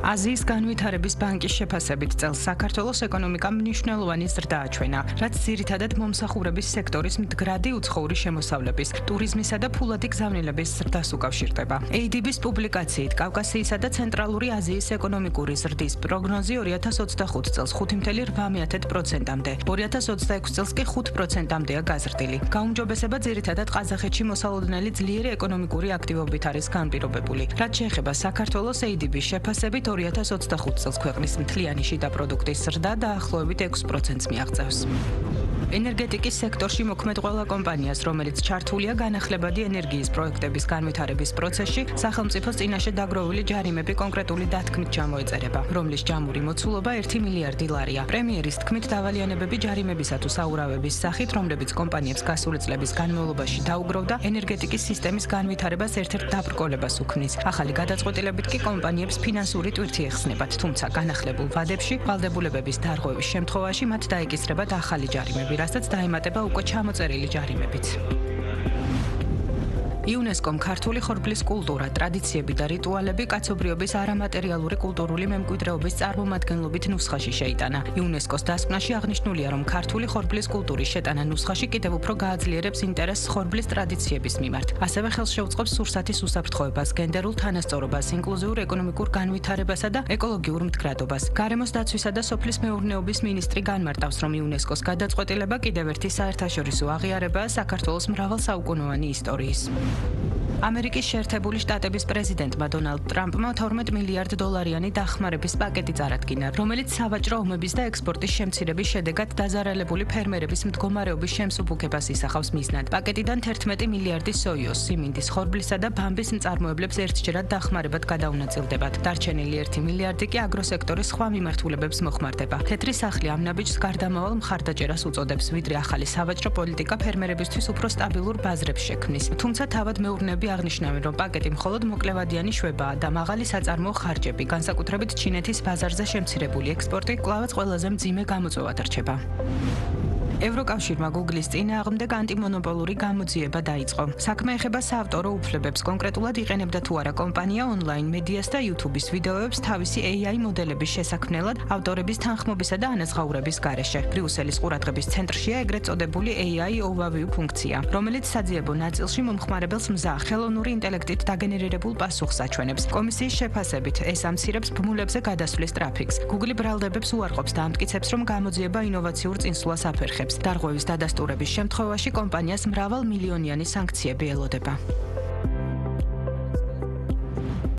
აზიის განვითარების ბანკის შეფასებით წელს საქართველოს ეკონომიკამ მნიშვნელოვანი ზრდა აჩვენა, რაც ძირითადად მომსახურების სექტორის მდგრადი უცხოური შემოსავლების, ტურიზმისა და ფულადი გზავნილების ზრდას უკავშირდება. ADB-ის პუბლიკაციით კავკასიისა და ცენტრალური აზიის ეკონომიკური ზრდის პროგნოზი 2025 წელს 5.8%-მდე, 2026 წელს კი 5%-მდეა გაზრდილი. გაუმჯობესება ძირითადად ყაზახეთში მოსალოდნელი ძლიერი ეკონომიკური აქტივობით არის განპირობებული. რაც შეეხება საქართველოს ADB-ის შეფასებით 2025 წელს ქვეყნის მთლიანი შიდა პროდუქტის ზრდა დაახლოებით 6%-ს მიაღწევს. ენერგეტიკის სექტორში მოქმედ ყველა კომპანიას, რომელიც ჩართულია განახლებადი ენერგიის პროექტების განვითარების პროცესში, სახელმწიფოს წინაშე დაგროვილი ჯარიმები კონკრეტული დათქმით ჩამოეწერება, რომლის ჯამური მოცულობა 1 მილიარდი ლარია. პრემიერის თქმით, დავალიანებები ჯარიმებისა თუ საურავების სახით, რომლებიც კომპანიებს გასული წლების განმავლობაში დაუგროვდა, ენერგეტიკის სისტემის განვითარებას ერთ-ერთ დაბრკოლებას უქმნის. ახალი გადაწყვეტილებით კი კომპანიებს ფინანსური ტვირთი ეხსნებათ, თუმცა განახლებულ ვადებში, ვალდებულებების დარღვევის შემთხვევაში მათ დაეკისრებათ ახალი ჯარიმები, რასაც დაემატება უკვე ჩამოწერილი ჯარიმებიც. იუნესკომ ქართული ხორბლის კულტურა, ტრადიციები და რიტუალები კაცობრიობის არამატერიალური კულტურული მემკვიდრეობის წარმომადგენლობით ნუსხაში შეიტანა. იუნესკოს დასკვნაში აღნიშნულია, რომ ქართული ხორბლის კულტურის შეტანა ნუსხაში კიდევ უფრო გააძლიერებს ინტერესს ხორბლის ტრადიციების მიმართ. ასევე ხელს შეუწყობს სურსათის უსაფრთხოებას, გენდერულ თანასწორობას, ინკლუზიურ ეკონომიკურ განვითარებასა და ეკოლოგიურ მდგრადობას. გარემოს დაცვისა და სოფლის მეურნეობის მინისტრი განმარტავს, რომ იუნესკოს გადაწყვეტილება კიდევ ერთი საერთაშორისო აღიარებაა საქართველოს მრავალსაუკუნოვანი ისტორიის. ამერიკის შეერთებული შტატების პრეზიდენტმა დონალდ ტრამპმა 12 მილიარდ დოლარიანი დახმარების პაკეტი წარადგინა, რომელიც სავაჭრო ომების და ექსპორტის შემცირების შედეგად დაზარალებული ფერმერების მდგომარეობის შემსუბუქებას ისახავს მიზნად. პაკეტიდან 11 მილიარდი სოიოს, სიმინდის, ხორბლისა და ბამბის მწარმოებლებს ერთჯერად დახმარებად გადაუნაწილდებათ. დარჩენილი 1 მილიარდი კი აგროსექტორის სხვა მიმართულებებს მოხმარდება. თეთრი სახლი ამ ნაბიჯს გარდამავალ მხარდაჭერას უწოდებს, ვიდრე ახალი სავაჭრო პოლიტიკა ფერმერებისთვის უფრო სტაბილურ ბაზრებს შექმნის. თუმცა თავად მეურნეები აღნიშნავენ, რომ პაკეტი მხოლოდ მოკლევადიანი შვებაა და მაღალი საწარმოო ხარჯები, განსაკუთრებით ჩინეთის ბაზარზე შემცირებული ექსპორტი კვლავაც ყველაზე მძიმე გამოწვევად რჩება. ევროკავშირმა Google-ის წინააღმდეგ ანტიმონოპოლური გამოძიება დაიწყო. საქმე ეხება საავტორო უფლებებს, კონკრეტულად იყენებდა თუ არა კომპანია ონლაინ მედიას და YouTube-ის ვიდეოებს თავისი AI მოდელების შესაქმნელად ავტორების თანხმობისა და ანაზღაურების გარეშე. ბრიუსელის ყურადღების ცენტრშია ეგრეთ წოდებული AI overview ფუნქცია, რომელიც საძიებო ნაწილში მომხმარებელს მზა, ხელოვნური ინტელექტით დაგენერირებულ პასუხს აჩვენებს. კომისიის შეფასებით, ეს ამცირებს ბმულებზე გადასვლის ტრაფიკს. Google ბრალდებებს უარყოფს და ამტკიცებს, რომ გამოძიება ინოვაციურ წინსვლას აფერხებს. დარღვევის დადასტურების შემთხვევაში კომპანიას მრავალ მილიონიანი სანქციები ელოდება.